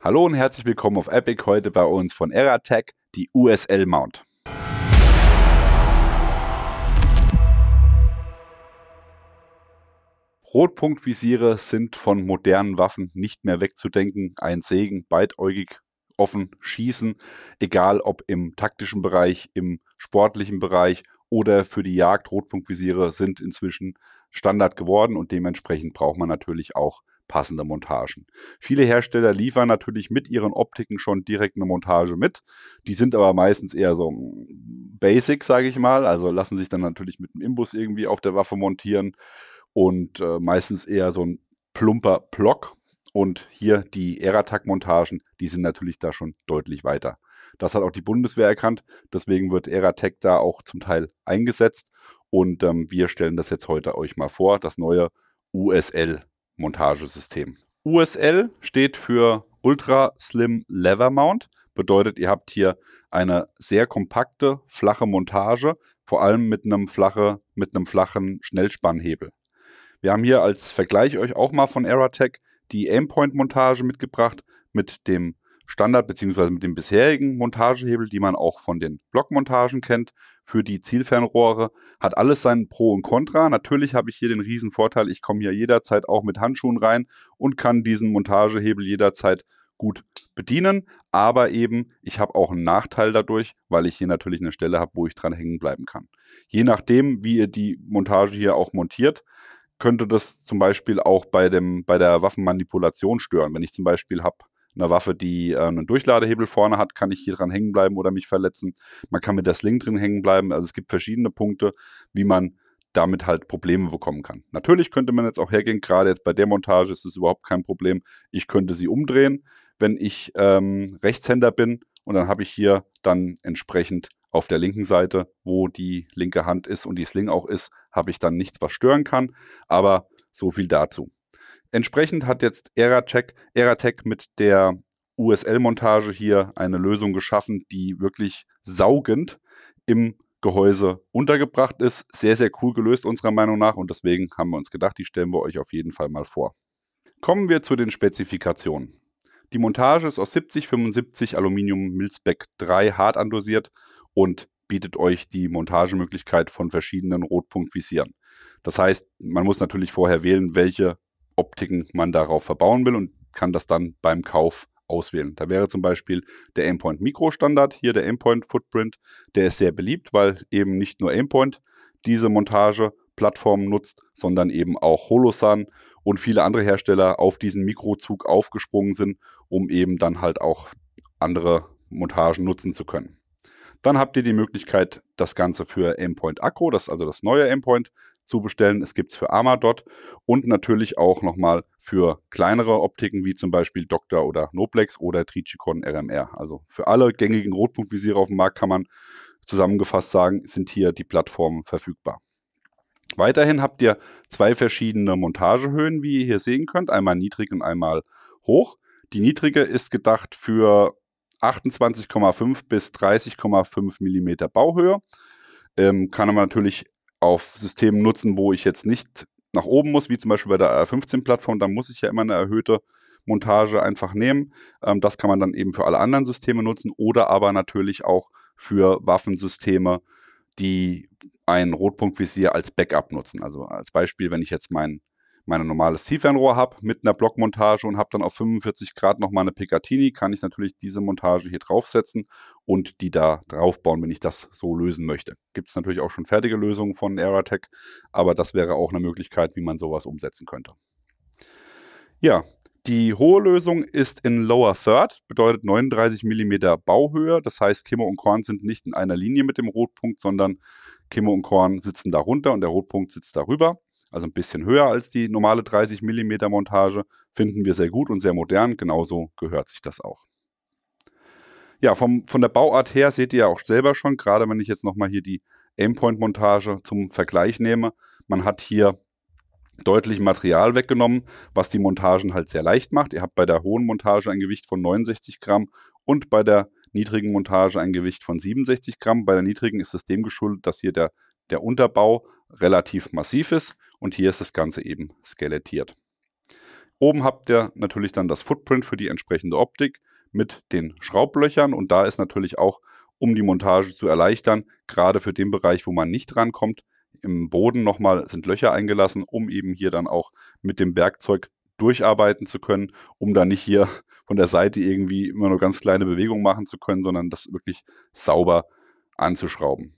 Hallo und herzlich willkommen auf Epic, heute bei uns von Aeratec, die USL Mount. Rotpunktvisiere sind von modernen Waffen nicht mehr wegzudenken. Ein Segen, beidäugig, offen schießen, egal ob im taktischen Bereich, im sportlichen Bereich oder für die Jagd. Rotpunktvisiere sind inzwischen Standard geworden und dementsprechend braucht man natürlich auch passende Montagen. Viele Hersteller liefern natürlich mit ihren Optiken schon direkt eine Montage mit. Die sind aber meistens eher so basic, sage ich mal. Also lassen sich dann natürlich mit einem Imbus irgendwie auf der Waffe montieren und meistens eher so ein plumper Block. Und hier die Aeratec-Montagen, die sind natürlich da schon deutlich weiter. Das hat auch die Bundeswehr erkannt, deswegen wird Aeratec da auch zum Teil eingesetzt. Und wir stellen das jetzt heute euch mal vor, das neue USL-Montagesystem. USL steht für Ultra Slim Lever Mount, bedeutet, ihr habt hier eine sehr kompakte, flache Montage, vor allem mit einem flachen Schnellspannhebel. Wir haben hier als Vergleich euch auch mal von Aeratec die Aimpoint-Montage mitgebracht mit dem Standard bzw. mit dem bisherigen Montagehebel, die man auch von den Blockmontagen kennt. Für die Zielfernrohre hat alles sein Pro und Contra. Natürlich habe ich hier den riesen Vorteil, ich komme hier jederzeit auch mit Handschuhen rein und kann diesen Montagehebel jederzeit gut bedienen. Aber eben, ich habe auch einen Nachteil dadurch, weil ich hier natürlich eine Stelle habe, wo ich dran hängen bleiben kann. Je nachdem, wie ihr die Montage hier auch montiert, könnte das zum Beispiel auch bei der Waffenmanipulation stören. Wenn ich zum Beispiel habe eine Waffe, die einen Durchladehebel vorne hat, kann ich hier dran hängen bleiben oder mich verletzen. Man kann mit der Sling drin hängen bleiben. Also es gibt verschiedene Punkte, wie man damit halt Probleme bekommen kann. Natürlich könnte man jetzt auch hergehen, gerade jetzt bei der Montage ist es überhaupt kein Problem. Ich könnte sie umdrehen, wenn ich Rechtshänder bin, und dann habe ich hier dann entsprechend auf der linken Seite, wo die linke Hand ist und die Sling auch ist, habe ich dann nichts, was stören kann. Aber so viel dazu. Entsprechend hat jetzt Aeratec mit der USL-Montage hier eine Lösung geschaffen, die wirklich saugend im Gehäuse untergebracht ist. Sehr, sehr cool gelöst unserer Meinung nach und deswegen haben wir uns gedacht, die stellen wir euch auf jeden Fall mal vor. Kommen wir zu den Spezifikationen. Die Montage ist aus 7075 Aluminium Mil-Spec 3 hart andosiert und bietet euch die Montagemöglichkeit von verschiedenen Rotpunktvisieren. Das heißt, man muss natürlich vorher wählen, welche Optiken man darauf verbauen will und kann das dann beim Kauf auswählen. Da wäre zum Beispiel der Aimpoint Micro Standard, hier der Aimpoint Footprint, der ist sehr beliebt, weil eben nicht nur Aimpoint diese Montageplattform nutzt, sondern eben auch Holosun und viele andere Hersteller auf diesen Mikrozug aufgesprungen sind, um eben dann halt auch andere Montagen nutzen zu können. Dann habt ihr die Möglichkeit, das Ganze für Aimpoint Acro, das ist also das neue Aimpoint, zu bestellen. Es gibt es für Armadot und natürlich auch nochmal für kleinere Optiken, wie zum Beispiel Doctor oder Noblex oder Trijicon RMR. Also für alle gängigen Rotpunktvisiere auf dem Markt kann man zusammengefasst sagen, sind hier die Plattformen verfügbar. Weiterhin habt ihr zwei verschiedene Montagehöhen, wie ihr hier sehen könnt, einmal niedrig und einmal hoch. Die niedrige ist gedacht für 28,5 bis 30,5 mm Bauhöhe. Kann man natürlich auf Systemen nutzen, wo ich jetzt nicht nach oben muss, wie zum Beispiel bei der AR-15-Plattform. Da muss ich ja immer eine erhöhte Montage einfach nehmen. Das kann man dann eben für alle anderen Systeme nutzen oder aber natürlich auch für Waffensysteme, die ein Rotpunktvisier als Backup nutzen. Also als Beispiel, wenn ich jetzt mein normales Zielfernrohr habe mit einer Blockmontage und habe dann auf 45 Grad nochmal eine Picatinny, kann ich natürlich diese Montage hier draufsetzen und die da drauf bauen, wenn ich das so lösen möchte. Gibt es natürlich auch schon fertige Lösungen von Aeratec, aber das wäre auch eine Möglichkeit, wie man sowas umsetzen könnte. Ja, die hohe Lösung ist in Lower Third, bedeutet 39 mm Bauhöhe. Das heißt, Kimme und Korn sind nicht in einer Linie mit dem Rotpunkt, sondern Kimme und Korn sitzen darunter und der Rotpunkt sitzt darüber. Also ein bisschen höher als die normale 30 mm Montage. Finden wir sehr gut und sehr modern. Genauso gehört sich das auch. Ja, von der Bauart her seht ihr ja auch selber schon, gerade wenn ich jetzt nochmal hier die Aimpoint-Montage zum Vergleich nehme. Man hat hier deutlich Material weggenommen, was die Montagen halt sehr leicht macht. Ihr habt bei der hohen Montage ein Gewicht von 69 Gramm und bei der niedrigen Montage ein Gewicht von 67 Gramm. Bei der niedrigen ist es dem geschuldet, dass hier der Unterbau relativ massiv ist und hier ist das Ganze eben skelettiert. Oben habt ihr natürlich dann das Footprint für die entsprechende Optik mit den Schraublöchern und da ist natürlich auch, um die Montage zu erleichtern, gerade für den Bereich, wo man nicht rankommt, im Boden nochmal sind Löcher eingelassen, um eben hier dann auch mit dem Werkzeug durcharbeiten zu können, um da nicht hier von der Seite irgendwie immer nur ganz kleine Bewegungen machen zu können, sondern das wirklich sauber anzuschrauben.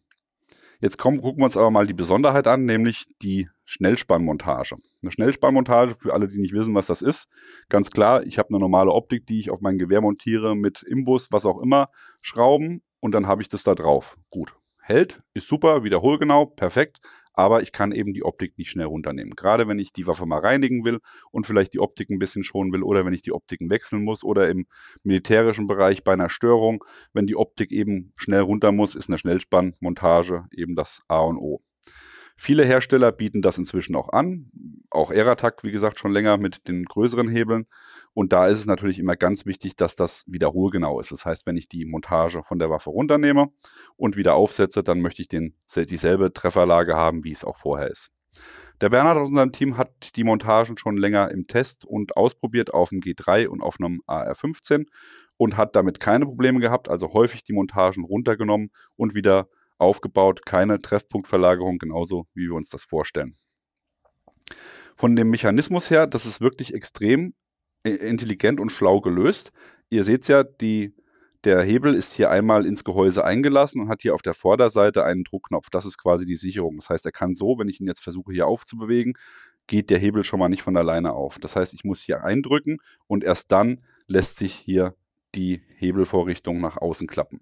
Jetzt gucken wir uns aber mal die Besonderheit an, nämlich die Schnellspannmontage. Eine Schnellspannmontage, für alle, die nicht wissen, was das ist, ganz klar, ich habe eine normale Optik, die ich auf mein Gewehr montiere mit Imbus, was auch immer, Schrauben und dann habe ich das da drauf. Gut, hält, ist super, wiederholgenau, perfekt, aber ich kann eben die Optik nicht schnell runternehmen. Gerade wenn ich die Waffe mal reinigen will und vielleicht die Optik ein bisschen schonen will oder wenn ich die Optiken wechseln muss oder im militärischen Bereich bei einer Störung, wenn die Optik eben schnell runter muss, ist eine Schnellspannmontage eben das A und O. Viele Hersteller bieten das inzwischen auch an, auch Aeratac, wie gesagt, schon länger mit den größeren Hebeln. Und da ist es natürlich immer ganz wichtig, dass das wiederholgenau ist. Das heißt, wenn ich die Montage von der Waffe runternehme und wieder aufsetze, dann möchte ich dieselbe Trefferlage haben, wie es auch vorher ist. Der Bernhard aus unserem Team hat die Montagen schon länger im Test und ausprobiert auf dem G3 und auf einem AR-15 und hat damit keine Probleme gehabt, also häufig die Montagen runtergenommen und wieder aufgebaut, keine Treffpunktverlagerung, genauso wie wir uns das vorstellen. Von dem Mechanismus her, das ist wirklich extrem intelligent und schlau gelöst. Ihr seht ja, der Hebel ist hier einmal ins Gehäuse eingelassen und hat hier auf der Vorderseite einen Druckknopf. Das ist quasi die Sicherung. Das heißt, er kann so, wenn ich ihn jetzt versuche hier aufzubewegen, geht der Hebel schon mal nicht von alleine auf. Das heißt, ich muss hier eindrücken und erst dann lässt sich hier die Hebelvorrichtung nach außen klappen.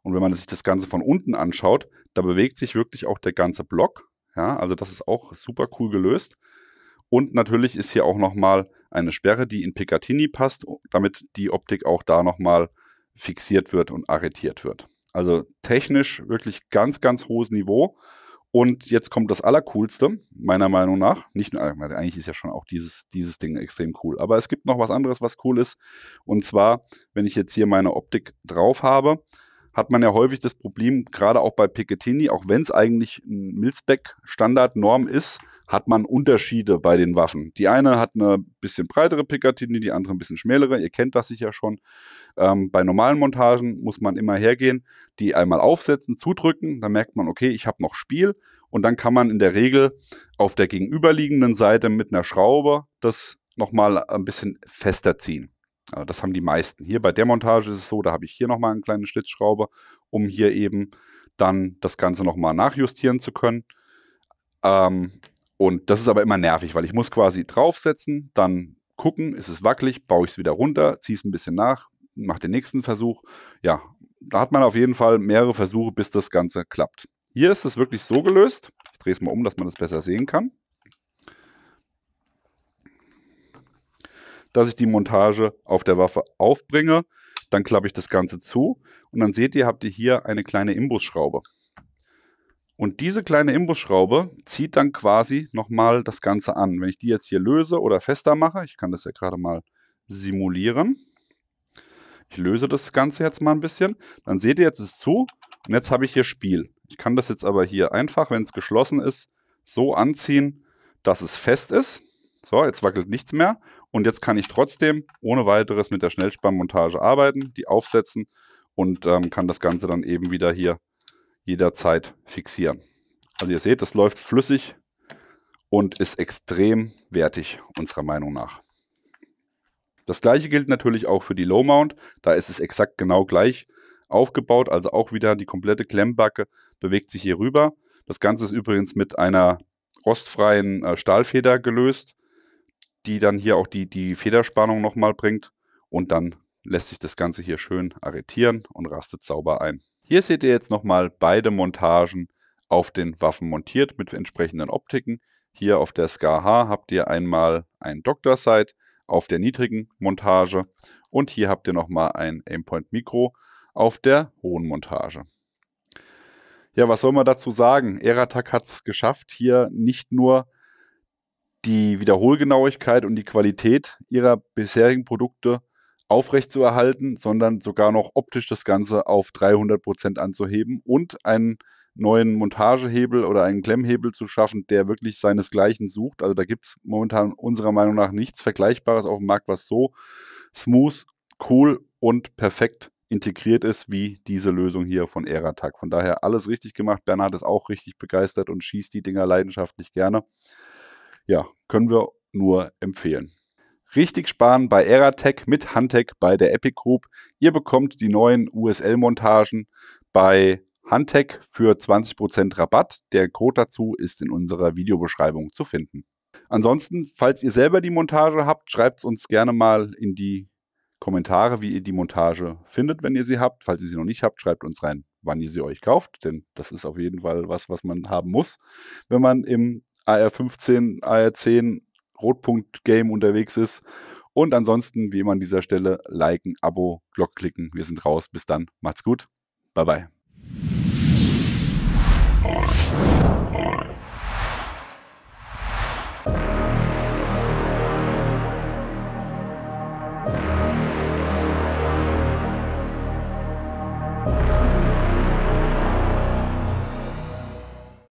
Und wenn man sich das Ganze von unten anschaut, da bewegt sich wirklich auch der ganze Block. Ja, also das ist auch super cool gelöst. Und natürlich ist hier auch nochmal eine Sperre, die in Picatinny passt, damit die Optik auch da nochmal fixiert wird und arretiert wird. Also technisch wirklich ganz, ganz hohes Niveau. Und jetzt kommt das Allercoolste, meiner Meinung nach. Nicht nur, eigentlich ist ja schon auch dieses Ding extrem cool. Aber es gibt noch was anderes, was cool ist. Und zwar, wenn ich jetzt hier meine Optik drauf habe, hat man ja häufig das Problem, gerade auch bei Picatinny, auch wenn es eigentlich ein Mil-Spec-Standardnorm ist, hat man Unterschiede bei den Waffen. Die eine hat eine bisschen breitere Picatinny, die andere ein bisschen schmälere. Ihr kennt das sicher schon. Bei normalen Montagen muss man immer hergehen, die einmal aufsetzen, zudrücken. Dann merkt man, okay, ich habe noch Spiel. Und dann kann man in der Regel auf der gegenüberliegenden Seite mit einer Schraube das nochmal ein bisschen fester ziehen. Also das haben die meisten. Hier bei der Montage ist es so, da habe ich hier nochmal eine kleine Schlitzschraube, um hier eben dann das Ganze nochmal nachjustieren zu können. Und das ist aber immer nervig, weil ich muss quasi draufsetzen, dann gucken, ist es wackelig, baue ich es wieder runter, ziehe es ein bisschen nach, mache den nächsten Versuch. Ja, da hat man auf jeden Fall mehrere Versuche, bis das Ganze klappt. Hier ist es wirklich so gelöst. Ich drehe es mal um, dass man das besser sehen kann. Dass ich die Montage auf der Waffe aufbringe, dann klappe ich das Ganze zu und dann seht ihr, habt ihr hier eine kleine Imbusschraube. Und diese kleine Imbusschraube zieht dann quasi nochmal das Ganze an. Wenn ich die jetzt hier löse oder fester mache, ich kann das ja gerade mal simulieren. Ich löse das Ganze jetzt mal ein bisschen. Dann seht ihr, jetzt ist es zu und jetzt habe ich hier Spiel. Ich kann das jetzt aber hier einfach, wenn es geschlossen ist, so anziehen, dass es fest ist. So, jetzt wackelt nichts mehr. Und jetzt kann ich trotzdem ohne weiteres mit der Schnellspannmontage arbeiten, die aufsetzen und kann das Ganze dann eben wieder hier jederzeit fixieren. Also ihr seht, das läuft flüssig und ist extrem wertig, unserer Meinung nach. Das gleiche gilt natürlich auch für die Low Mount. Da ist es exakt genau gleich aufgebaut, also auch wieder die komplette Klemmbacke bewegt sich hier rüber. Das Ganze ist übrigens mit einer rostfreien Stahlfeder gelöst, die dann hier auch die Federspannung nochmal bringt und dann lässt sich das Ganze hier schön arretieren und rastet sauber ein. Hier seht ihr jetzt nochmal beide Montagen auf den Waffen montiert mit entsprechenden Optiken. Hier auf der SCAR-H habt ihr einmal ein Doctor Sight auf der niedrigen Montage und hier habt ihr nochmal ein Aimpoint Micro auf der hohen Montage. Ja, was soll man dazu sagen? Aeratac hat es geschafft, hier nicht nur die Wiederholgenauigkeit und die Qualität ihrer bisherigen Produkte aufrechtzuerhalten, sondern sogar noch optisch das Ganze auf 300% anzuheben und einen neuen Montagehebel oder einen Klemmhebel zu schaffen, der wirklich seinesgleichen sucht. Also da gibt es momentan unserer Meinung nach nichts Vergleichbares auf dem Markt, was so smooth, cool und perfekt integriert ist wie diese Lösung hier von Aerotag. Von daher alles richtig gemacht. Bernhard ist auch richtig begeistert und schießt die Dinger leidenschaftlich gerne. Ja, können wir nur empfehlen. Richtig sparen bei Aerotag mit Huntec bei der Epic Group. Ihr bekommt die neuen USL-Montagen bei Huntec für 20% Rabatt. Der Code dazu ist in unserer Videobeschreibung zu finden. Ansonsten, falls ihr selber die Montage habt, schreibt uns gerne mal in die Kommentare, wie ihr die Montage findet, wenn ihr sie habt. Falls ihr sie noch nicht habt, schreibt uns rein, wann ihr sie euch kauft, denn das ist auf jeden Fall was man haben muss, wenn man im AR15, AR10 Rotpunkt-Game unterwegs ist. Und ansonsten, wie immer an dieser Stelle, liken, Abo, Glocke klicken. Wir sind raus. Bis dann. Macht's gut. Bye, bye.